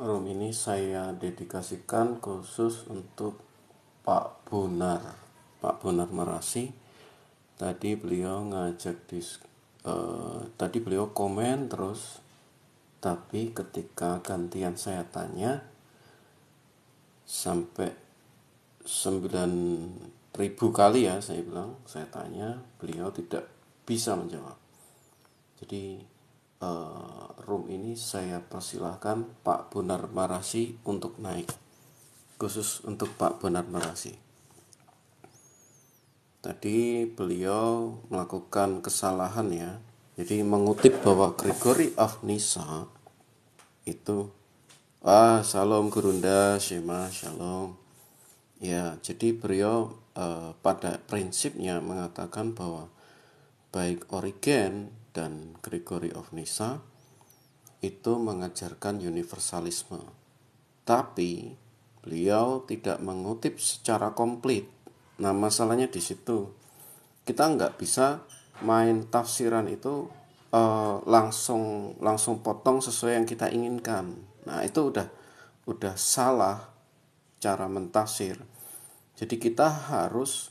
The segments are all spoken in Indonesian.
Room ini saya dedikasikan khusus untuk Pak Bonar. Pak Bonar Marasi. Tadi beliau tadi beliau komen terus, tapi ketika gantian saya tanya sampai 9.000 kali ya saya bilang, saya tanya, beliau tidak bisa menjawab. Jadi room ini saya persilahkan Pak Bonar Marasi untuk naik, khusus untuk Pak Bonar Marasi. Tadi beliau melakukan kesalahan ya. Jadi mengutip bahwa Gregory of Nyssa itu Shalom Gurunda, Shema, Shalom. Ya, jadi beliau pada prinsipnya mengatakan bahwa baik Origen dan Gregory of Nyssa itu mengajarkan universalisme. Tapi beliau tidak mengutip secara komplit. Nah, masalahnya di situ. Kita nggak bisa main tafsiran itu langsung potong sesuai yang kita inginkan. Nah, itu udah salah cara mentafsir. Jadi kita harus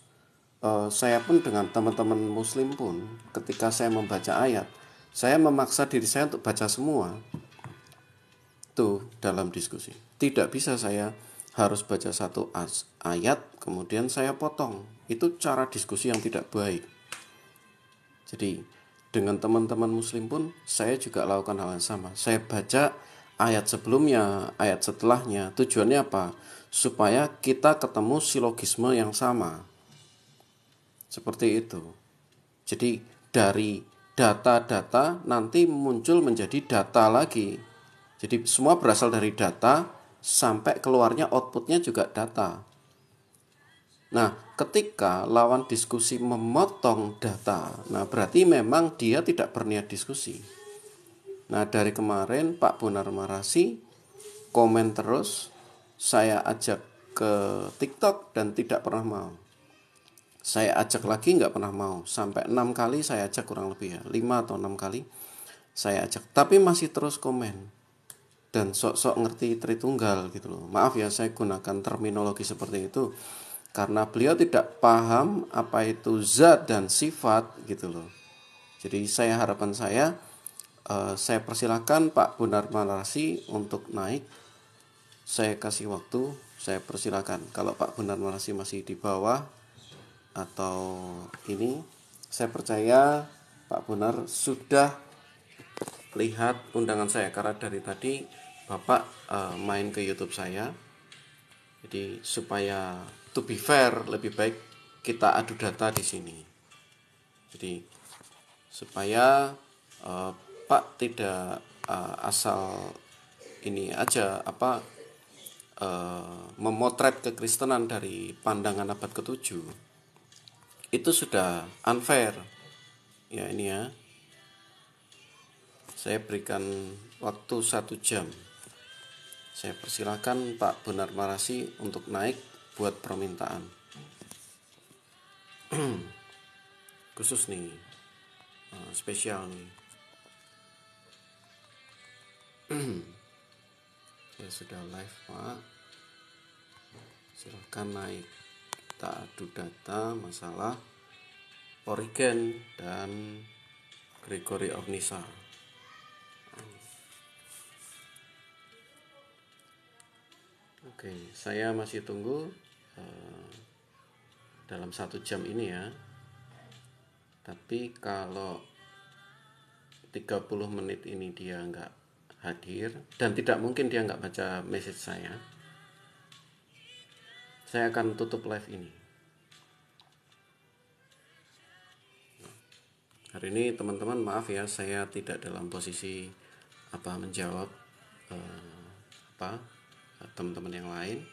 saya pun dengan teman-teman muslim pun ketika saya membaca ayat, saya memaksa diri saya untuk baca semua itu dalam diskusi. Tidak bisa saya harus baca satu ayat kemudian saya potong. Itu cara diskusi yang tidak baik. Jadi dengan teman-teman muslim pun saya juga lakukan hal yang sama. Saya baca ayat sebelumnya, ayat setelahnya. Tujuannya apa? Supaya kita ketemu silogisme yang sama. Seperti itu. Jadi dari data-data nanti muncul menjadi data lagi. Jadi semua berasal dari data sampai keluarnya outputnya juga data. Nah, ketika lawan diskusi memotong data, nah berarti memang dia tidak berniat diskusi. Nah, dari kemarin Pak Bonar Marasi komen terus, saya ajak ke TikTok dan tidak pernah mau. Saya ajak lagi nggak pernah mau. Sampai 6 kali saya ajak, kurang lebih ya, 5 atau 6 kali saya ajak, tapi masih terus komen dan sok-sok ngerti Tritunggal gitu loh. Maaf ya saya gunakan terminologi seperti itu karena beliau tidak paham apa itu zat dan sifat gitu loh. Jadi harapan saya persilahkan Pak Bonar Marasi untuk naik. Saya kasih waktu, saya persilahkan. Kalau Pak Bonar Marasi masih di bawah atau ini, saya percaya Pak Bonar sudah lihat undangan saya karena dari tadi Bapak main ke YouTube saya. Jadi supaya to be fair, lebih baik kita adu data di sini. Jadi supaya Pak tidak asal ini aja memotret kekristenan dari pandangan abad ke-7. Itu sudah unfair. Ya ini ya. Saya berikan waktu 1 jam. Saya persilahkan Pak Bonar Marasi untuk naik buat permintaan. Khusus nih, spesial nih. Saya sudah live Pak. Silahkan naik. Kita adu data masalah Origen dan Gregory of Nyssa. Oke, saya masih tunggu dalam 1 jam ini ya. Tapi kalau 30 menit ini dia nggak hadir dan tidak mungkin dia nggak baca message saya akan tutup live ini. Hari ini teman-teman maaf ya, saya tidak dalam posisi menjawab teman-teman yang lain,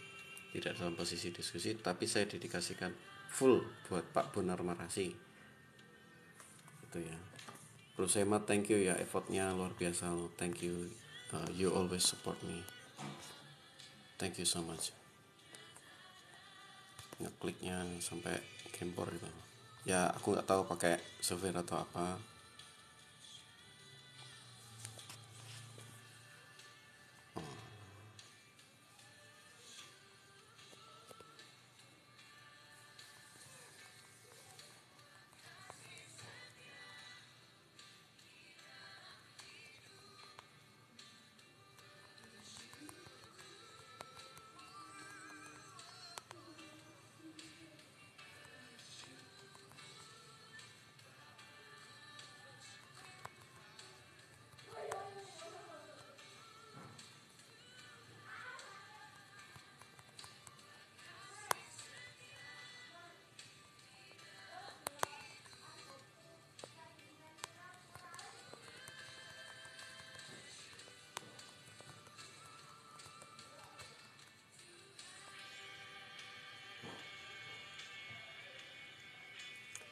tidak dalam posisi diskusi, tapi saya dedikasikan full buat Pak Bonar Marasi. Itu ya. Bro Sema, thank you ya, effortnya luar biasa loh. Thank you, you always support me. Thank you so much. Ngekliknya sampai gempor gitu. Ya aku nggak tahu pakai software atau apa.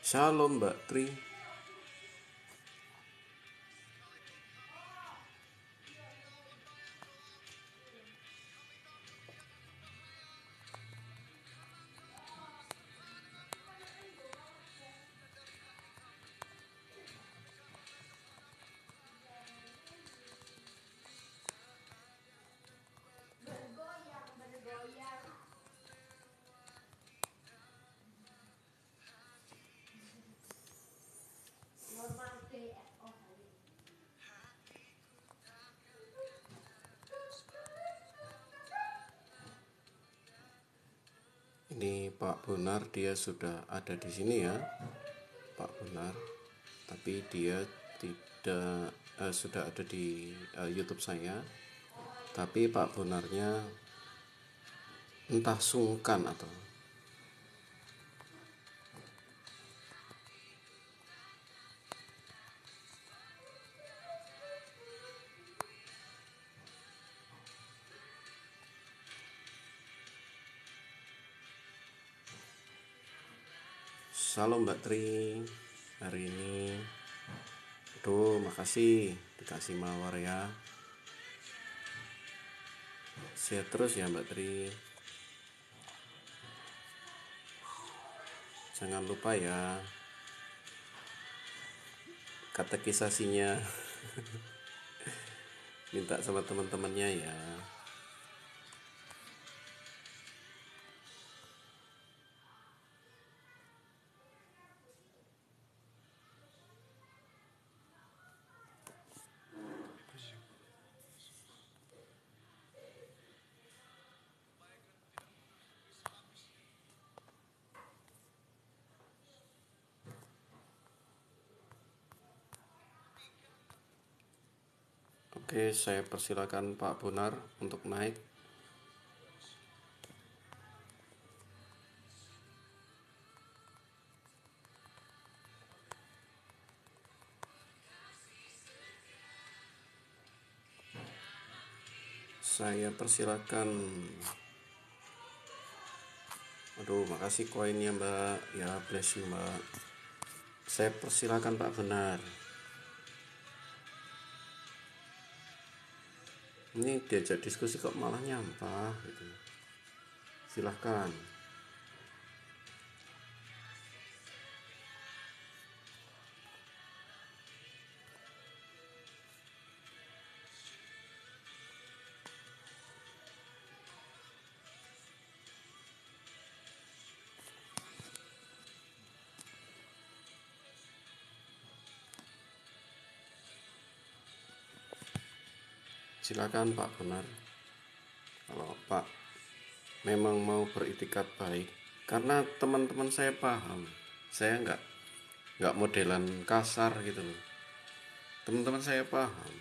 Shalom Mbak Tri. Ini Pak Bonar, dia sudah ada di sini ya, Pak Bonar. Tapi dia tidak sudah ada di YouTube saya. Tapi Pak Bonarnya entah sungkan atau Salam Mbak Tri hari ini. Aduh, makasih dikasih mawar ya. Sehat terus ya Mbak Tri. Jangan lupa ya katekisasinya minta sama teman-temannya ya. Oke, saya persilakan Pak Bonar untuk naik. Saya persilakan. Aduh, makasih koinnya Mbak. Ya, bless you Mbak. Saya persilakan Pak Bonar. Ini diajak diskusi kok malah nyampah gitu. Silahkan. Silakan Pak Bonar. Kalau Pak memang mau beritikat baik, karena teman-teman saya paham, saya nggak modelan kasar gitu loh. Teman-teman saya paham.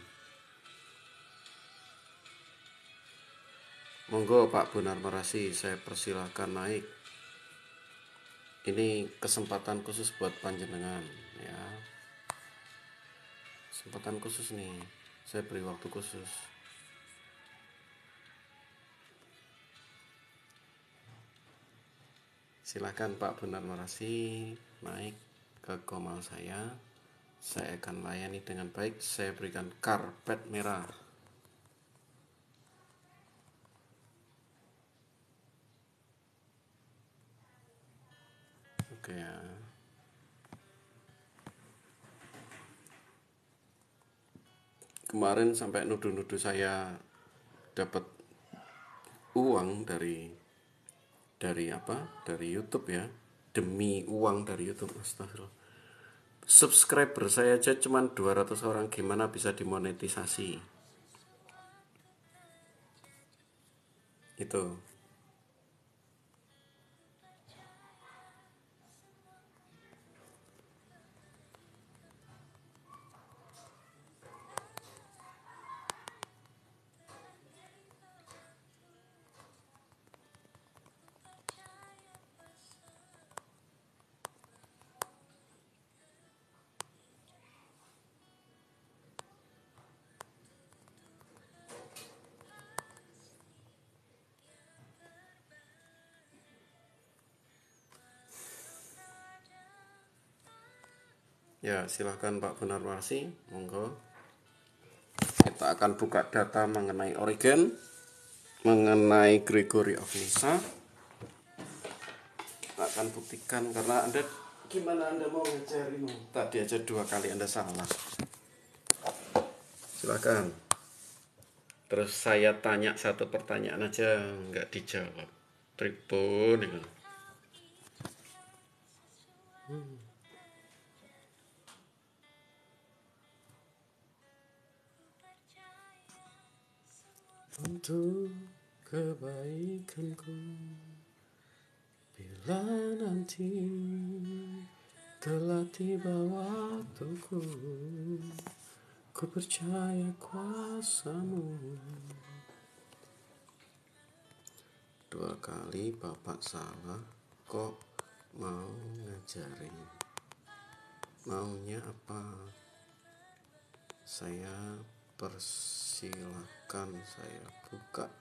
Monggo Pak Bonar Marasi, saya persilahkan naik. Ini kesempatan khusus buat panjenengan ya. Kesempatan khusus nih, saya beri waktu khusus. Silakan Pak Bonar Marasi naik ke komal saya. Saya akan layani dengan baik. Saya berikan karpet merah. Oke ya. Kemarin sampai nuduh-nuduh saya dapat uang dari apa? Dari YouTube ya. Demi uang dari YouTube. Astagfirullah. Subscriber saya aja cuma 200 orang, gimana bisa dimonetisasi? Itu. Ya, silahkan Pak Gunarwasi, monggo. Kita akan buka data mengenai Origen, mengenai Gregory of Nyssa. Kita akan buktikan karena Anda gimana Anda mau ngajarin? Tadi aja 2 kali Anda salah. Silahkan. Terus saya tanya satu pertanyaan aja nggak dijawab. Tripun itu. Untuk kebaikanku, bila nanti telah tiba waktuku, ku percaya kuasamu. 2 kali Bapak salah, kok mau ngajarin? Maunya apa? Saya persilahkan, saya buka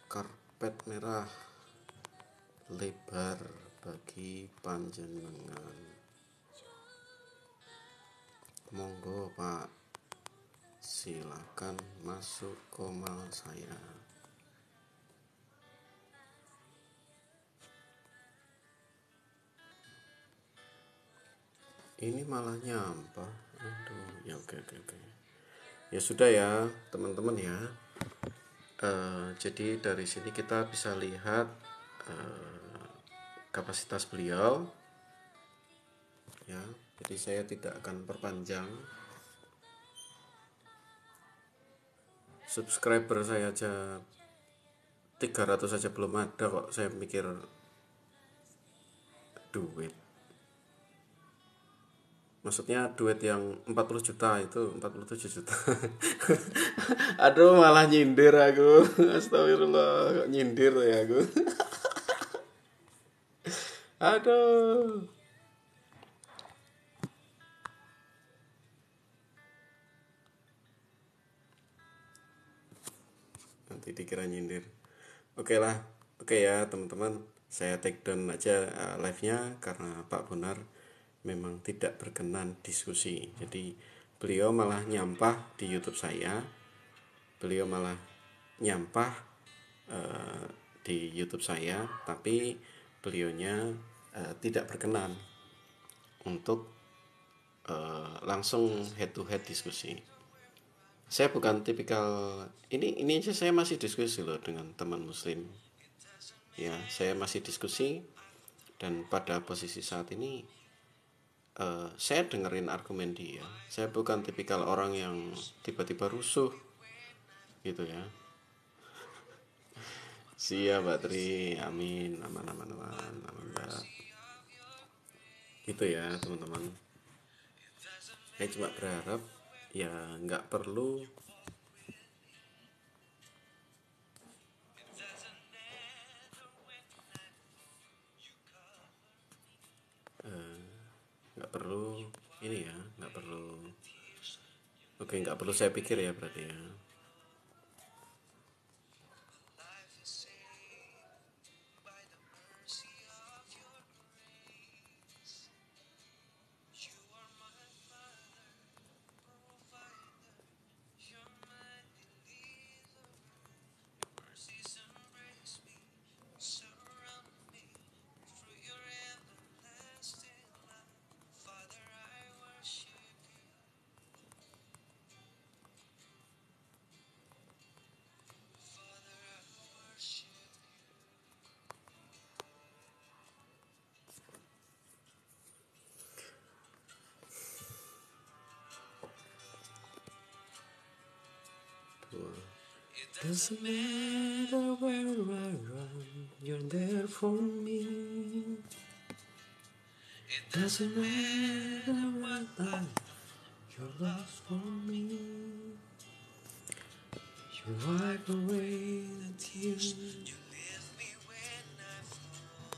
karpet merah lebar bagi panjenengan. Monggo Pak, silakan masuk komal saya. Ini malah nyampah. Aduh, ya oke. Ya sudah ya teman-teman ya. Jadi dari sini kita bisa lihat kapasitas beliau. Ya, jadi saya tidak akan perpanjang. Subscriber saya aja 300 saja belum ada kok. Saya mikir duit. Maksudnya duit yang 40 juta itu 47 juta. Aduh, malah nyindir aku. Astagfirullah, kok nyindir ya aku. Aduh. Nanti dikira nyindir. Oke lah. Oke ya teman-teman. Saya take down aja live-nya karena Pak Bonar memang tidak berkenan diskusi. Jadi beliau malah nyampah di YouTube saya. Beliau malah nyampah di YouTube saya, tapi beliaunya tidak berkenan untuk langsung head to head diskusi. Saya bukan tipikal ini aja saya masih diskusi loh dengan teman muslim. Ya, saya masih diskusi dan pada posisi saat ini saya dengerin argumen dia. Saya bukan tipikal orang yang tiba-tiba rusuh gitu ya. Siap Mbak Tri, amin, aman Mbak. Itu ya teman-teman. Saya cuma berharap ya nggak perlu ini ya, nggak perlu. Oke, nggak perlu saya pikir ya berarti ya. It doesn't matter where I run, you're there for me. It doesn't matter what I do, you're lost for me. You wipe away the tears, you lift me when I fall.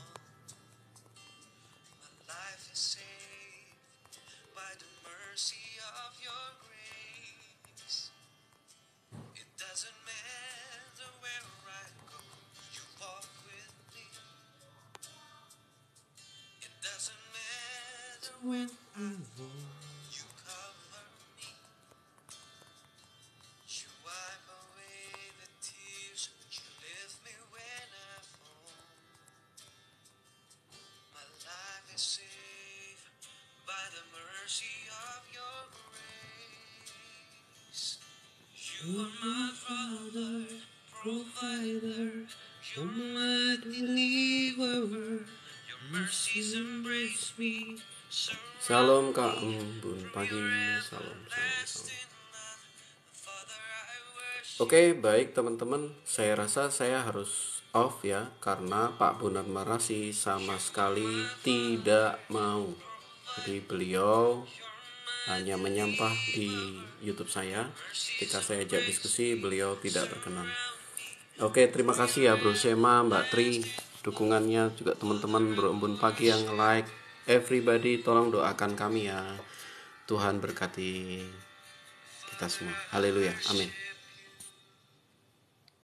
My life is saved by the mercy of your grace. It doesn't matter where I go, you walk with me. It doesn't matter when I walk. You are my Father, provider, you're my deliverer. Your mercies embrace me. Shalom Kak Embun pagi, salam. Oke, baik teman-teman, saya rasa saya harus off ya, karena Pak Bonar Marasi sama sekali tidak mau. Jadi beliau hanya menyampah di YouTube saya. Ketika saya ajak diskusi, beliau tidak berkenan. Oke, terima kasih ya Bro Sema, Mbak Tri, dukungannya, juga teman-teman Bro Embun Pagi yang like. Everybody tolong doakan kami ya. Tuhan berkati kita semua. Haleluya, amin.